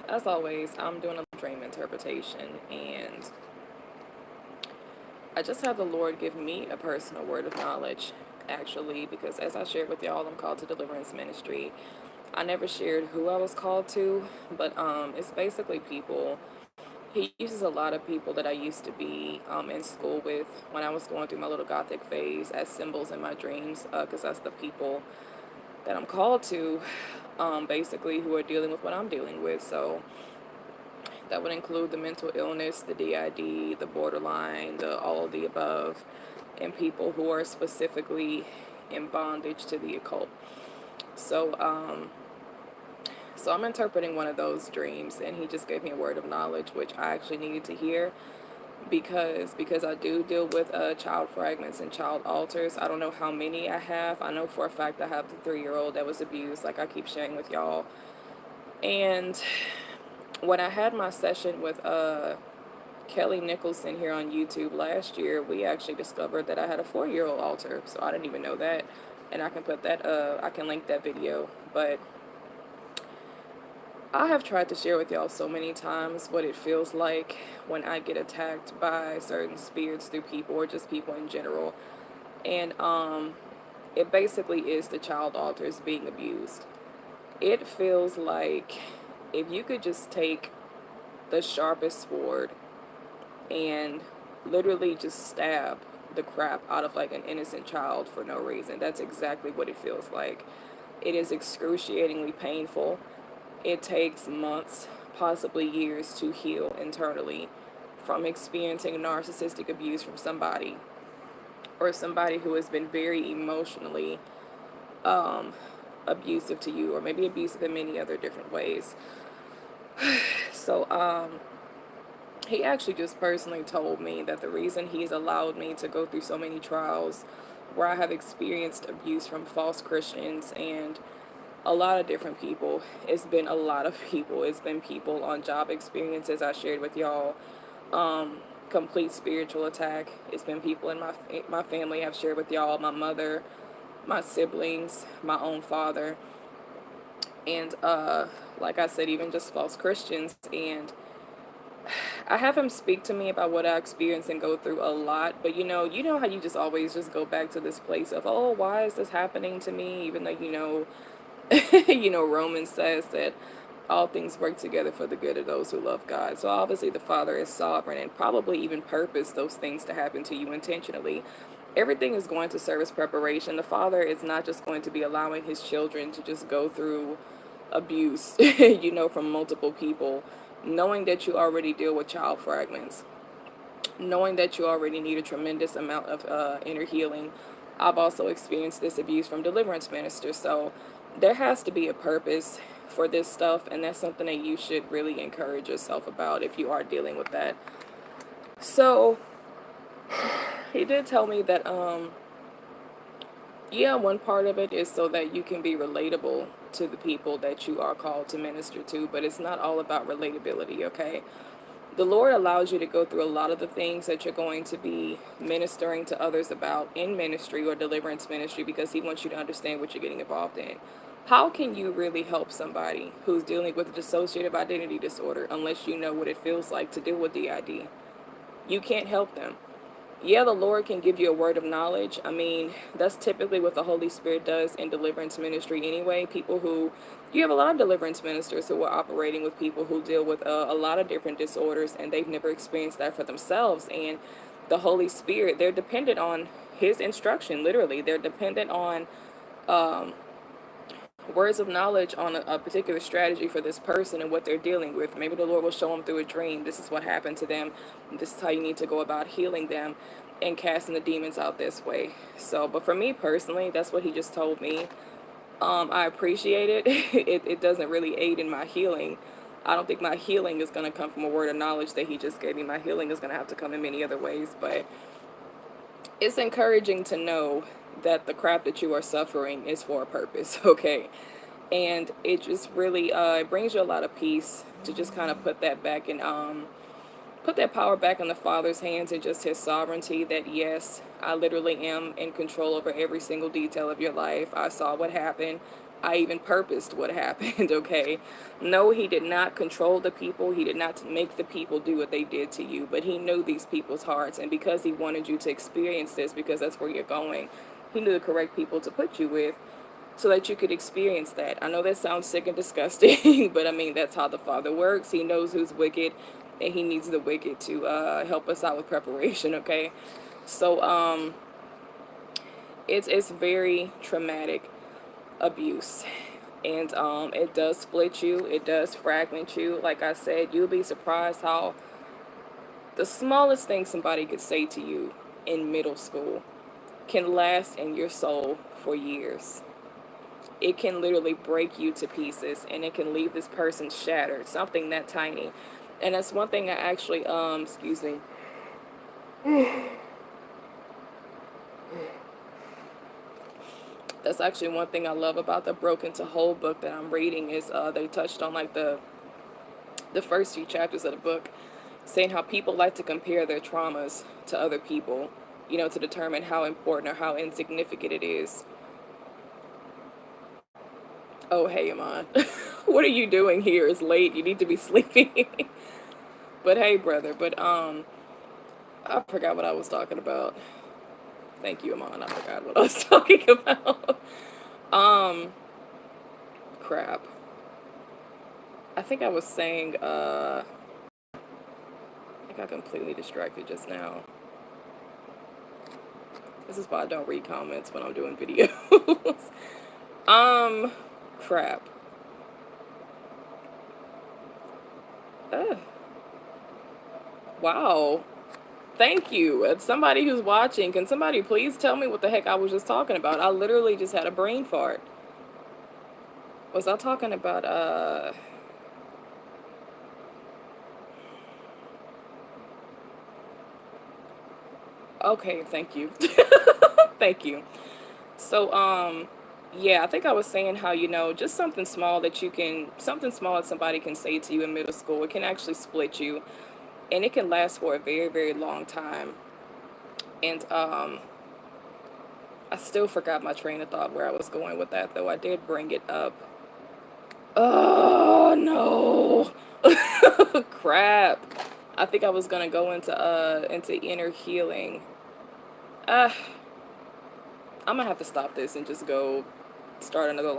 As always, I'm doing a dream interpretation, and I just had the Lord give me a personal word of knowledge, actually, because as I shared with y'all, I'm called to deliverance ministry. I never shared who I was called to, but it's basically people. He uses a lot of people that I used to be in school with when I was going through my little gothic phase as symbols in my dreams, because that's the people that I'm called to, basically, who are dealing with what I'm dealing with. So that would include the mental illness, the DID, the borderline, the all of the above, and people who are specifically in bondage to the occult. So, so I'm interpreting one of those dreams, and he just gave me a word of knowledge, which I actually needed to hear because I do deal with child fragments and child altars. I don't know how many I have. I know for a fact I have the 3-year-old that was abused, like I keep sharing with y'all. And when I had my session with Kelly Nicholson here on YouTube last year, we actually discovered that I had a 4-year-old altar. So I didn't even know that. And I can put that, I can link that video. But I have tried to share with y'all so many times what it feels like when I get attacked by certain spirits through people or just people in general. And it basically is the child altars being abused. It feels like if you could just take the sharpest sword and literally just stab the crap out of like an innocent child for no reason. That's exactly what it feels like. It is excruciatingly painful. It takes months, possibly years, to heal internally from experiencing narcissistic abuse from somebody or somebody who has been very emotionally abusive to you, or maybe abusive in many other different ways. So, he actually just personally told me that the reason he's allowed me to go through so many trials where I have experienced abuse from false Christians and a lot of different people. It's been a lot of people. It's been people on job experiences I shared with y'all. Complete spiritual attack. It's been people in my family I've shared with y'all. My mother, my siblings, my own father, and like I said, even just false Christians. And I have him speak to me about what I experience and go through a lot. But you know how you just always just go back to this place of, oh, why is this happening to me? Even though Romans says that all things work together for the good of those who love God. So obviously the Father is sovereign and probably even purposed those things to happen to you intentionally. Everything is going to serve as preparation. The Father is not just going to be allowing his children to just go through abuse, from multiple people, knowing that you already deal with child fragments, knowing that you already need a tremendous amount of inner healing. I've also experienced this abuse from deliverance ministers, so there has to be a purpose for this stuff, and that's something that you should really encourage yourself about if you are dealing with that. So he did tell me that yeah, one part of it is so that you can be relatable to the people that you are called to minister to, but it's not all about relatability, okay? The Lord allows you to go through a lot of the things that you're going to be ministering to others about in ministry or deliverance ministry because he wants you to understand what you're getting involved in. How can you really help somebody who's dealing with dissociative identity disorder unless you know what it feels like to deal with DID? You can't help them. Yeah, the Lord can give you a word of knowledge. I mean, that's typically what the Holy Spirit does in deliverance ministry anyway. You have a lot of deliverance ministers who are operating with people who deal with a lot of different disorders and they've never experienced that for themselves. And the Holy Spirit, they're dependent on his instruction, literally. They're dependent on words of knowledge on a particular strategy for this person and what they're dealing with. Maybe the Lord will show them through a dream. This is what happened to them. This is how you need to go about healing them and casting the demons out this way. So, but for me personally, that's what he just told me. I appreciate it. It doesn't really aid in my healing. I don't think my healing is going to come from a word of knowledge that he just gave me. My healing is going to have to come in many other ways. But it's encouraging to know that the crap that you are suffering is for a purpose, okay? And it just really it brings you a lot of peace to just kind of put that power back in the Father's hands and just his sovereignty that yes, I literally am in control over every single detail of your life. I saw what happened. I even purposed what happened, okay? No, he did not control the people. He did not make the people do what they did to you, but he knew these people's hearts. And because he wanted you to experience this, because that's where you're going, he knew the correct people to put you with so that you could experience that. I know that sounds sick and disgusting, but I mean, that's how the Father works. He knows who's wicked, and he needs the wicked to help us out with preparation, okay? So, it's very traumatic abuse, and it does split you, it does fragment you. Like I said, you'll be surprised how the smallest thing somebody could say to you in middle school can last in your soul for years. It can literally break you to pieces, and it can leave this person shattered, something that tiny. And that's one thing I actually excuse me, that's actually one thing I love about the Broken to Whole book that I'm reading is they touched on like the first few chapters of the book, saying how people like to compare their traumas to other people, you know, to determine how important or how insignificant it is. Oh, hey, Iman. What are you doing here? It's late. You need to be sleeping. But hey, brother. But I forgot what I was talking about. Thank you, Iman. I forgot what I was talking about. Um, crap. I think I was saying. I think I completely distracted just now. This is why I don't read comments when I'm doing videos. um, crap. Uh, wow. Thank you. As somebody who's watching, can somebody please tell me what the heck I was just talking about? I literally just had a brain fart. Was I talking about, okay, thank you. Thank you. So, yeah, I think I was saying how, you know, just something small that something small that somebody can say to you in middle school, it can actually split you, and it can last for a very, very long time. And, I still forgot my train of thought where I was going with that, though I did bring it up. Oh no. Crap. I think I was gonna go into inner healing. Uh I'm gonna have to stop this and just go start another